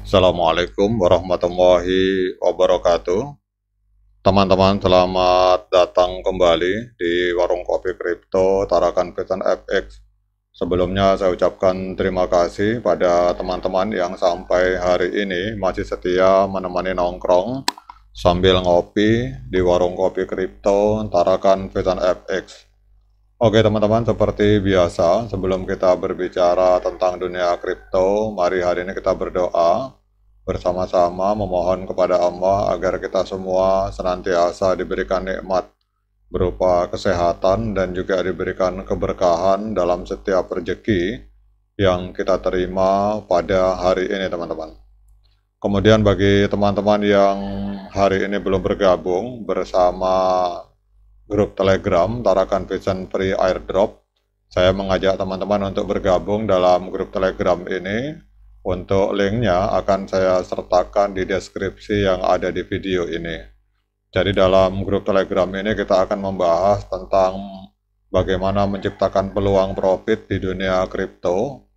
Assalamualaikum warahmatullahi wabarakatuh. Teman-teman, selamat datang kembali di Warung Kopi Kripto Tarakan Pesan FX. Sebelumnya saya ucapkan terima kasih pada teman-teman yang sampai hari ini masih setia menemani nongkrong sambil ngopi di Warung Kopi Kripto Tarakan Pesan FX. Oke teman-teman, seperti biasa, sebelum kita berbicara tentang dunia kripto, mari hari ini kita berdoa bersama-sama memohon kepada Allah agar kita semua senantiasa diberikan nikmat berupa kesehatan dan juga diberikan keberkahan dalam setiap rezeki yang kita terima pada hari ini teman-teman. Kemudian bagi teman-teman yang hari ini belum bergabung bersama grup Telegram Tarakan Vision Free Airdrop, saya mengajak teman-teman untuk bergabung dalam grup Telegram ini. Untuk linknya akan saya sertakan di deskripsi yang ada di video ini. Jadi dalam grup Telegram ini kita akan membahas tentang bagaimana menciptakan peluang profit di dunia kripto.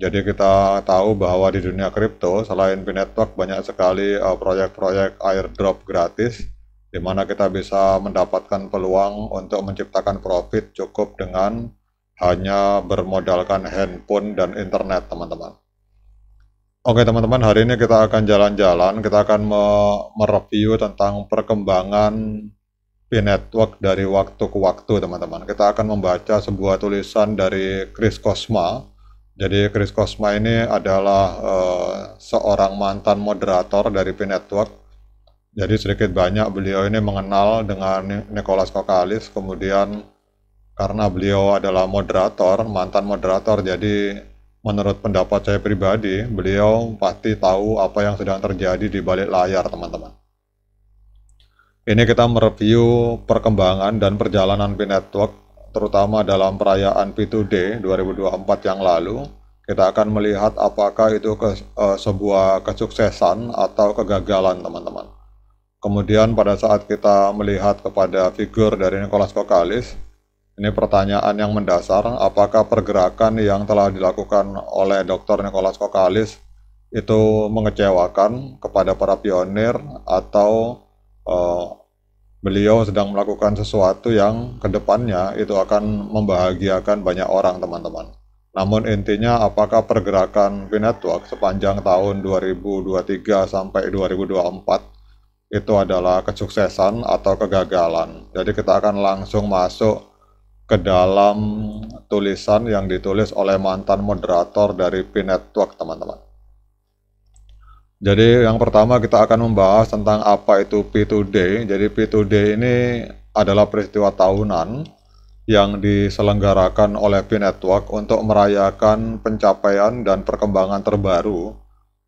Jadi kita tahu bahwa di dunia kripto selain Binetwork banyak sekali proyek-proyek airdrop gratis, di mana kita bisa mendapatkan peluang untuk menciptakan profit cukup dengan hanya bermodalkan handphone dan internet teman-teman. Oke teman-teman, hari ini kita akan jalan-jalan, kita akan mereview tentang perkembangan Binetwork dari waktu ke waktu teman-teman. Kita akan membaca sebuah tulisan dari Chris Cosma. Jadi Chris Cosma ini adalah seorang mantan moderator dari Binetwork. Jadi sedikit banyak beliau ini mengenal dengan Nicholas Kokalis, kemudian karena beliau adalah moderator, mantan moderator, jadi menurut pendapat saya pribadi, beliau pasti tahu apa yang sedang terjadi di balik layar teman-teman. Ini kita mereview perkembangan dan perjalanan Binetwork, terutama dalam perayaan P2D 2024 yang lalu. Kita akan melihat apakah itu sebuah kesuksesan atau kegagalan teman-teman. Kemudian pada saat kita melihat kepada figur dari Nicholas Kokalis, ini pertanyaan yang mendasar, apakah pergerakan yang telah dilakukan oleh Dr. Nicholas Kokalis itu mengecewakan kepada para pionir atau beliau sedang melakukan sesuatu yang kedepannya itu akan membahagiakan banyak orang teman-teman. Namun intinya apakah pergerakan Binetwork sepanjang tahun 2023 sampai 2024 itu adalah kesuksesan atau kegagalan. Jadi kita akan langsung masuk ke dalam tulisan yang ditulis oleh mantan moderator dari Binetwork teman-teman. Jadi yang pertama kita akan membahas tentang apa itu P2D. Jadi P2D ini adalah peristiwa tahunan yang diselenggarakan oleh Binetwork untuk merayakan pencapaian dan perkembangan terbaru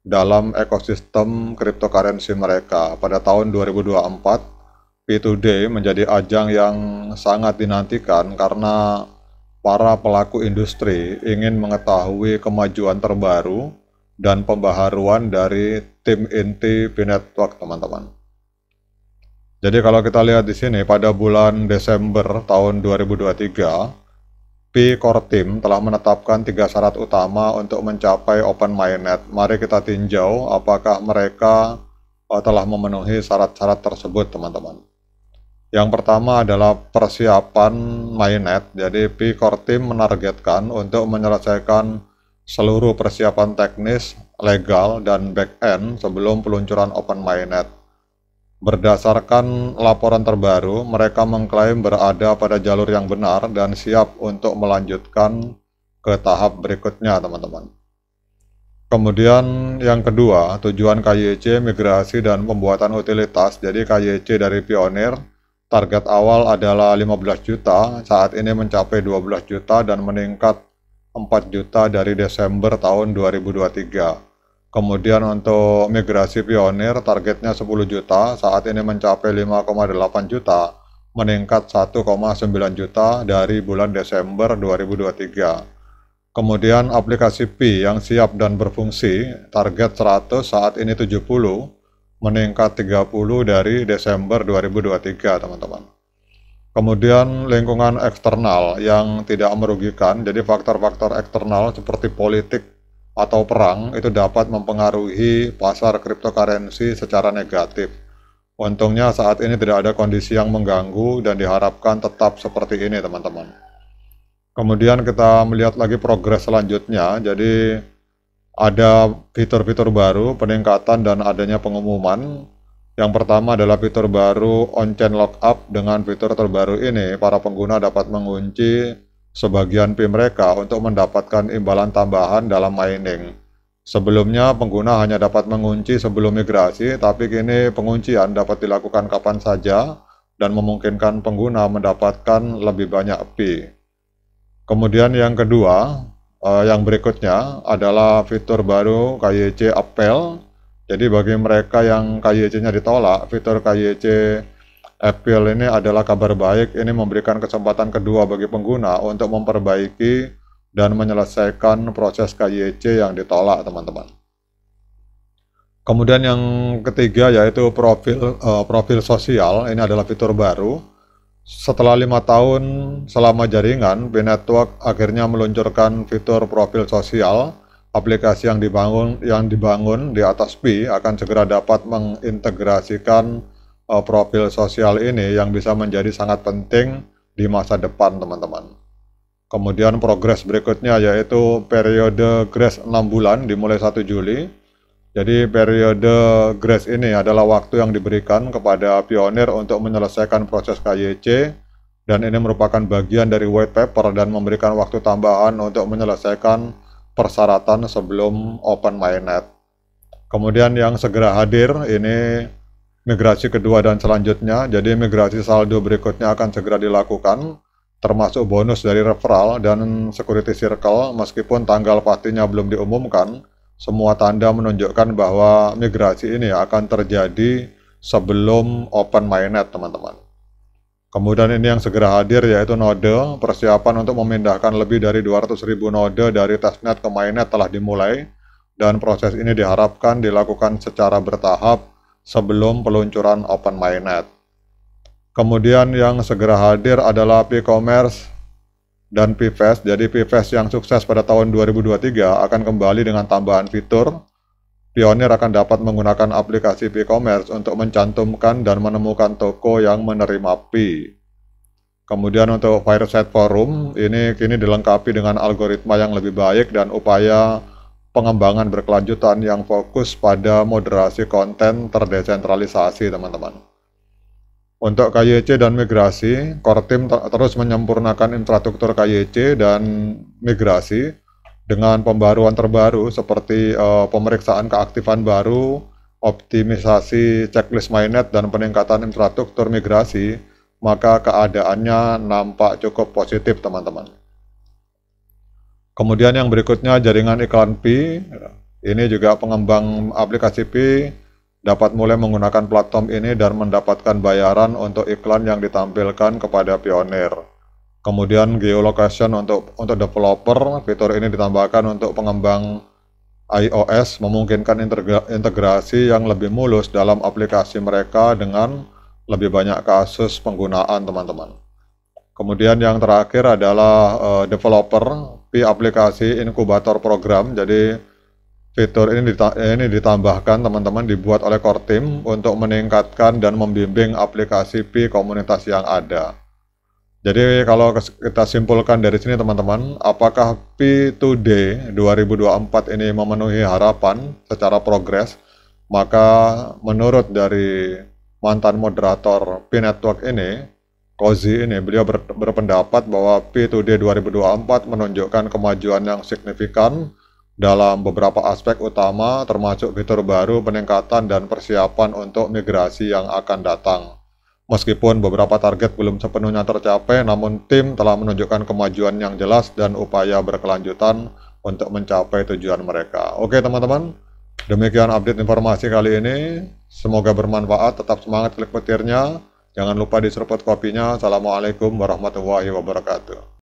dalam ekosistem cryptocurrency mereka. Pada tahun 2024, P2D menjadi ajang yang sangat dinantikan karena para pelaku industri ingin mengetahui kemajuan terbaru dan pembaharuan dari tim inti Binetwork, teman-teman. Jadi kalau kita lihat di sini, pada bulan Desember tahun 2023, P-Core Team telah menetapkan 3 syarat utama untuk mencapai Open Mainnet. Mari kita tinjau apakah mereka telah memenuhi syarat-syarat tersebut, teman-teman. Yang pertama adalah persiapan mainnet. Jadi P-Core Team menargetkan untuk menyelesaikan seluruh persiapan teknis, legal, dan back-end sebelum peluncuran Open Mainnet. Berdasarkan laporan terbaru, mereka mengklaim berada pada jalur yang benar dan siap untuk melanjutkan ke tahap berikutnya, teman-teman. Kemudian yang kedua, tujuan KYC, migrasi dan pembuatan utilitas. Jadi KYC dari Pioneer, target awal adalah 15 juta, saat ini mencapai 12 juta dan meningkat 4 juta dari Desember tahun 2023. Kemudian untuk migrasi Pioneer targetnya 10 juta, saat ini mencapai 5,8 juta, meningkat 1,9 juta dari bulan Desember 2023. Kemudian aplikasi Pi yang siap dan berfungsi, target 100, saat ini 70, meningkat 30 dari Desember 2023, teman-teman. Kemudian lingkungan eksternal yang tidak merugikan, jadi faktor-faktor eksternal seperti politik atau perang itu dapat mempengaruhi pasar cryptocurrency secara negatif. Untungnya saat ini tidak ada kondisi yang mengganggu dan diharapkan tetap seperti ini, teman-teman. Kemudian kita melihat lagi progres selanjutnya. Jadi ada fitur-fitur baru, peningkatan dan adanya pengumuman. Yang pertama adalah fitur baru on-chain lockup. Dengan fitur terbaru ini, para pengguna dapat mengunci sebagian fee mereka untuk mendapatkan imbalan tambahan dalam mining. Sebelumnya, pengguna hanya dapat mengunci sebelum migrasi, tapi kini penguncian dapat dilakukan kapan saja dan memungkinkan pengguna mendapatkan lebih banyak fee. Kemudian yang kedua, yang berikutnya adalah fitur baru KYC Appeal. Jadi bagi mereka yang KYC-nya ditolak, fitur KYC Appeal ini adalah kabar baik. Ini memberikan kesempatan kedua bagi pengguna untuk memperbaiki dan menyelesaikan proses KYC yang ditolak, teman-teman. Kemudian yang ketiga yaitu profil sosial. Ini adalah fitur baru. Setelah 5 tahun selama jaringan, P-Network akhirnya meluncurkan fitur profil sosial. Aplikasi yang dibangun di atas Pi akan segera dapat mengintegrasikan profil sosial ini yang bisa menjadi sangat penting di masa depan, teman-teman. Kemudian progres berikutnya yaitu periode grace 6 bulan dimulai 1 Juli. Jadi periode grace ini adalah waktu yang diberikan kepada pionir untuk menyelesaikan proses KYC, dan ini merupakan bagian dari white paper dan memberikan waktu tambahan untuk menyelesaikan persyaratan sebelum open mainnet. Kemudian yang segera hadir ini migrasi kedua dan selanjutnya. Jadi migrasi saldo berikutnya akan segera dilakukan, termasuk bonus dari referral dan security circle. Meskipun tanggal pastinya belum diumumkan, semua tanda menunjukkan bahwa migrasi ini akan terjadi sebelum open mainnet, teman-teman. Kemudian ini yang segera hadir yaitu node. Persiapan untuk memindahkan lebih dari 200.000 node dari testnet ke mainnet telah dimulai, dan proses ini diharapkan dilakukan secara bertahap sebelum peluncuran open mainnet. Kemudian yang segera hadir adalah P-Commerce dan P-Fest. Jadi P-Fest yang sukses pada tahun 2023 akan kembali dengan tambahan fitur. Pionir akan dapat menggunakan aplikasi P-Commerce untuk mencantumkan dan menemukan toko yang menerima Pi. Kemudian untuk Fireside Forum, ini kini dilengkapi dengan algoritma yang lebih baik dan upaya pengembangan berkelanjutan yang fokus pada moderasi konten terdesentralisasi, teman-teman. Untuk KYC dan migrasi, core team terus menyempurnakan infrastruktur KYC dan migrasi dengan pembaruan terbaru seperti pemeriksaan keaktifan baru, optimisasi checklist mainnet, dan peningkatan infrastruktur migrasi. Maka keadaannya nampak cukup positif, teman-teman. Kemudian yang berikutnya jaringan iklan Pi. Ini juga pengembang aplikasi Pi dapat mulai menggunakan platform ini dan mendapatkan bayaran untuk iklan yang ditampilkan kepada pionir. Kemudian geolocation untuk developer, fitur ini ditambahkan untuk pengembang iOS, memungkinkan integrasi yang lebih mulus dalam aplikasi mereka dengan lebih banyak kasus penggunaan, teman-teman. Kemudian yang terakhir adalah developer Pi aplikasi inkubator program. Jadi fitur ini ditambahkan, teman-teman, dibuat oleh core team untuk meningkatkan dan membimbing aplikasi Pi komunitas yang ada. Jadi kalau kita simpulkan dari sini, teman-teman, apakah Pi Today 2024 ini memenuhi harapan secara progres? Maka menurut dari mantan moderator P-Network ini, Cozy ini, beliau berpendapat bahwa Pi Today 2024 menunjukkan kemajuan yang signifikan dalam beberapa aspek utama, termasuk fitur baru, peningkatan, dan persiapan untuk migrasi yang akan datang. Meskipun beberapa target belum sepenuhnya tercapai, namun tim telah menunjukkan kemajuan yang jelas dan upaya berkelanjutan untuk mencapai tujuan mereka. Oke, teman-teman, demikian update informasi kali ini. Semoga bermanfaat, tetap semangat klik petirnya. Jangan lupa diseruput kopinya. Assalamualaikum warahmatullahi wabarakatuh.